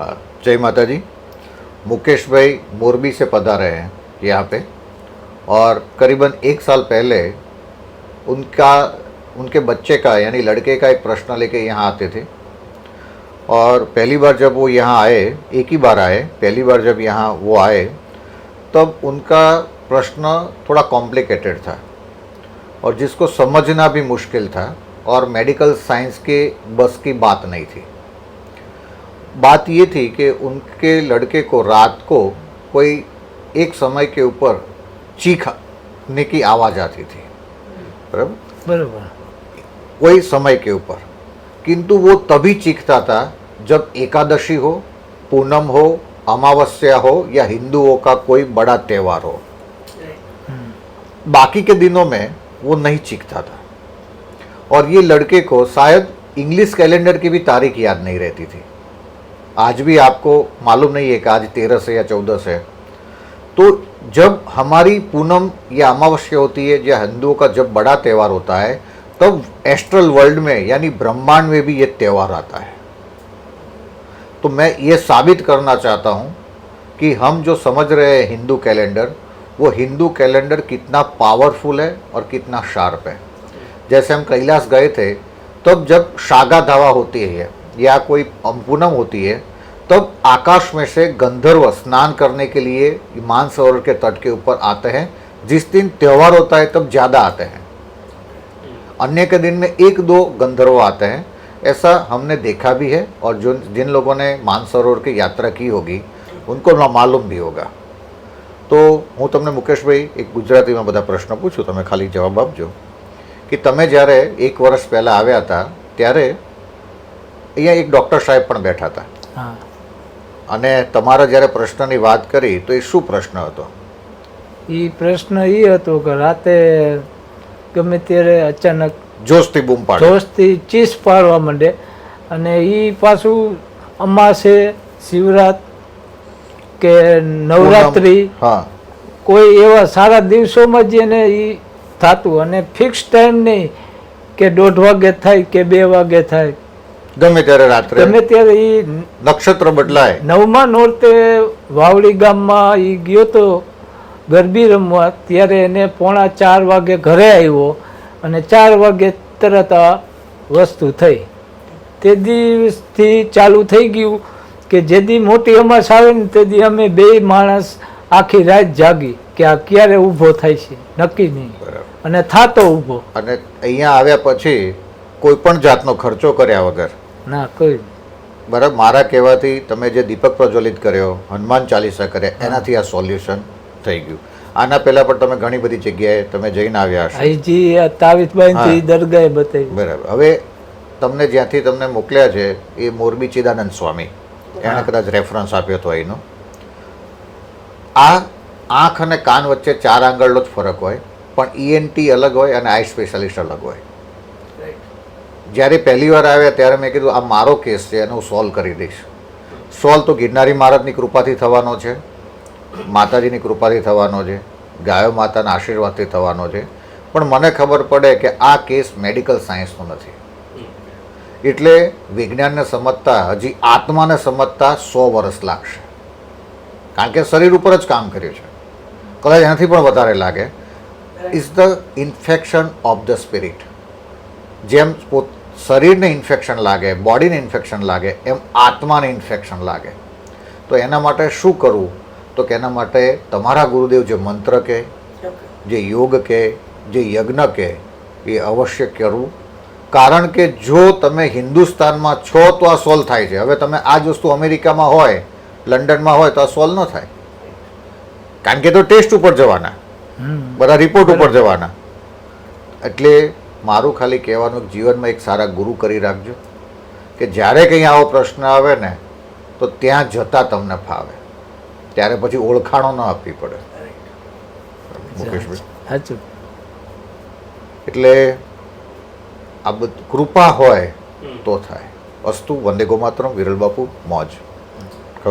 हाँ, जय माता जी। मुकेश भाई मोरबी से पधारे हैं यहाँ पे, और करीबन 1 साल पहले उनका उनके बच्चे का यानी लड़के का एक प्रश्न लेके यहाँ आते थे। और पहली बार जब वो यहाँ आए, एक ही बार आए, पहली बार जब यहाँ वो आए तब उनका प्रश्न थोड़ा कॉम्प्लिकेटेड था और जिसको समझना भी मुश्किल था, और मेडिकल साइंस के बस की बात नहीं थी। बात ये थी कि उनके लड़के को रात को कोई एक समय के ऊपर चीखने की आवाज़ आती थी, बराबर, कोई समय के ऊपर, किंतु वो तभी चीखता था जब एकादशी हो, पूनम हो, अमावस्या हो या हिंदुओं का कोई बड़ा त्यौहार हो। बाकी के दिनों में वो नहीं चीखता था। और ये लड़के को शायद इंग्लिश कैलेंडर की भी तारीख याद नहीं रहती थी। आज भी आपको मालूम नहीं है कि आज 13 से या 14 से। तो जब हमारी पूनम या अमावस्या होती है या हिंदुओं का जब बड़ा त्यौहार होता है, तब एस्ट्रल वर्ल्ड में यानी ब्रह्मांड में भी ये त्यौहार आता है। तो मैं ये साबित करना चाहता हूँ कि हम जो समझ रहे हैं हिंदू कैलेंडर, वो हिंदू कैलेंडर कितना पावरफुल है और कितना शार्प है। जैसे हम कैलाश गए थे, तब जब शागा धावा होती है या कोई पूनम होती है, तब आकाश में से गंधर्व स्नान करने के लिए मानसरोवर के तट के ऊपर आते हैं। जिस दिन त्यौहार होता है तब ज़्यादा आते हैं, अन्य के दिन में 1-2 गंधर्व आते हैं। ऐसा हमने देखा भी है, और जो जिन लोगों ने मानसरोवर की यात्रा की होगी उनको मालूम भी होगा। तो હું તમને મુકેશભાઈ એક ગુજરાતીમાં બધા પ્રશ્ન પૂછું, તમે ખાલી જવાબ આપજો કે તમે જ્યારે 1 વર્ષ પહેલાં આવ્યા હતા ત્યારે અહીંયા એક ડૉક્ટર સાહેબ પણ બેઠા હતા, અને તમારા જ્યારે પ્રશ્નની વાત કરી તો એ શું પ્રશ્ન હતો? એ પ્રશ્ન એ હતો કે રાતે ગમે ત્યારે અચાનક જોશથી બૂમ પાડે, જોશથી ચીસ પાડવા માંડે, અને એ પાછું અમાસે, શિવરાત કે નવરાત્રિ, કોઈ એવા સારા દિવસોમાં જ એને એ થતું, અને ફિક્સ ટાઈમ નહીં કે 1:30 વાગે થાય કે 2 વાગે થાય, ગમે ત્યારે રાત્રે, ગમે ત્યારે. એ નક્ષત્ર બદલાય. 9મા નોરતે વાવડી ગામમાં એ ગયો તો ગરબી રમવા, ત્યારે એને 3:45 વાગે ઘરે આવ્યો અને 4 વાગે તરત આ વસ્તુ થઈ. તે દિવસથી ચાલુ થઈ ગયું કે જેદી મોટી અમાસ આવે ને તેથી અમે 2 માણસ આખી રાત જાગી કે આ ક્યારે ઊભો થાય છે, નક્કી નહીં, અને થાતો ઊભો. અને અહીંયા આવ્યા પછી કોઈ પણ જાતનો ખર્ચો કર્યા વગર ના કોઈ, બરાબર, મારા કહેવાથી તમે જે દીપક પ્રજ્વલિત કર્યો, હનુમાન ચાલીસા કર્યા, એનાથી આ સોલ્યુશન થઈ ગયું. આના પહેલા પણ તમે ઘણી બધી જગ્યાએ તમે જઈને આવ્યા હશો. આઈજી તાવીસભાઈ દરગાહે બતાવી. બરાબર. હવે તમને જ્યાંથી તમને મોકલ્યા છે એ મોરબી ચિદાનંદ સ્વામી, એણે કદાચ રેફરન્સ આપ્યો હતો એનો. આ આંખ અને કાન વચ્ચે 4 આંગળનો જ ફરક હોય, પણ ઈએનટી અલગ હોય અને આઈ સ્પેશિયાલિસ્ટ અલગ હોય. જ્યારે પહેલી વાર આવ્યા ત્યારે મેં કીધું આ મારો કેસ છે, એને હું સોલ્વ કરી દઈશ. સોલ્વ તો ગિરનારી મહારાજની કૃપાથી થવાનો છે, માતાજીની કૃપાથી થવાનો છે, ગાયો માતાના આશીર્વાદથી થવાનો છે. પણ મને ખબર પડે કે આ કેસ મેડિકલ સાયન્સનો નથી, એટલે વિજ્ઞાનને સમજતા, હજી આત્માને સમજતા 100 વર્ષ લાગશે. કારણ કે શરીર ઉપર જ કામ કર્યું છે, કદાચ એનાથી પણ વધારે લાગે. Is the infection of the spirit. જેમ શરીરને ઇન્ફેક્શન લાગે, બોડીને ઇન્ફેક્શન લાગે, એમ આત્માને ઇન્ફેક્શન લાગે. તો એના માટે શું કરવું? તો કે એના માટે તમારા ગુરુદેવ જે મંત્ર કહે, જે યોગ કહે, જે યજ્ઞ કહે, એ અવશ્ય કરવું. કારણ કે જો તમે હિન્દુસ્તાનમાં છો તો આ સોલ્વ થાય છે. હવે તમે આ જ વસ્તુ અમેરિકામાં હોય, લંડનમાં હોય તો આ સોલ્વ ન થાય, કારણ કે તો ટેસ્ટ ઉપર જવાના, બધા રિપોર્ટ ઉપર જવાના. એટલે મારું ખાલી કહેવાનું, જીવનમાં એક સારા ગુરુ કરી રાખજો કે જ્યારે કંઈ આવો પ્રશ્ન આવે ને તો ત્યાં જતાં તમને ફાવે, ત્યારે પછી ઓળખાણો ન આપવી પડે. મુકેશભાઈ, સાચું. એટલે આ બધું કૃપા હોય તો થાય. અસ્તુ. વંદે ગોમાતરમ. વિરલ બાપુ. મોજ.